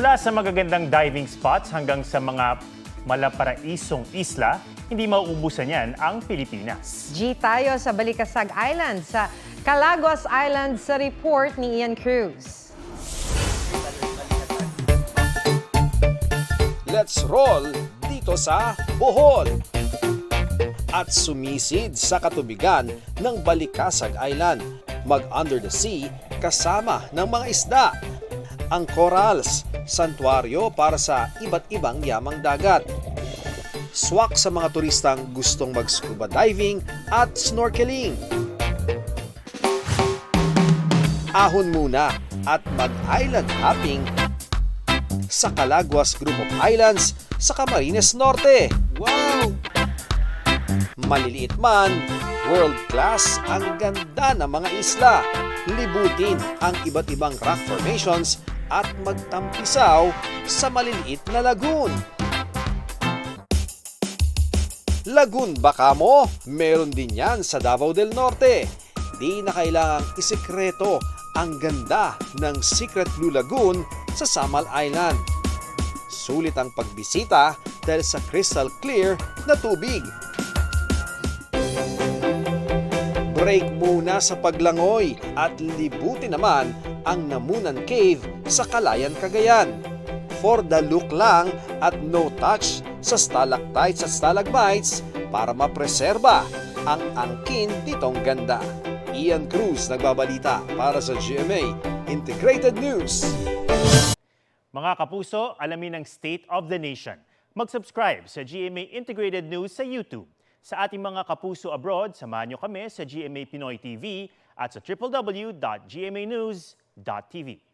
Mula sa magagandang diving spots hanggang sa mga malaparaisong isla, hindi mauubusan yan ang Pilipinas. G tayo sa Balikasag Island, sa Calaguas Island sa report ni Ian Cruz. Let's roll dito sa Bohol. At sumisid sa katubigan ng Balikasag Island, mag-under the sea kasama ng mga isda. Ang corals, santuaryo para sa iba't ibang yamang dagat. Swak sa mga turistang gustong mag-scuba diving at snorkeling. Ahon muna at mag-island hopping sa Calaguas Group of Islands sa Camarines Norte. Wow! Maliliit man, world-class ang ganda ng mga isla. Libutin ang iba't ibang rock formations at magtampisaw sa maliliit na lagoon. Lagoon Bacamo, meron din yan sa Davao del Norte. Di na kailangang isekreto ang ganda ng Secret Blue Lagoon sa Samal Island. Sulit ang pagbisita dahil sa crystal clear na tubig. Break muna sa paglangoy at libutin naman ang Namunan Cave sa Calayan, Cagayan. For the look lang at no touch sa stalactites at stalagmites para mapreserba ang angkin nitong ganda. Ian Cruz nagbabalita para sa GMA Integrated News. Mga kapuso, alamin ang State of the Nation. Mag-subscribe sa GMA Integrated News sa YouTube. Sa ating mga kapuso abroad, samahan nyo kami sa GMA Pinoy TV at sa www.gmanews.tv.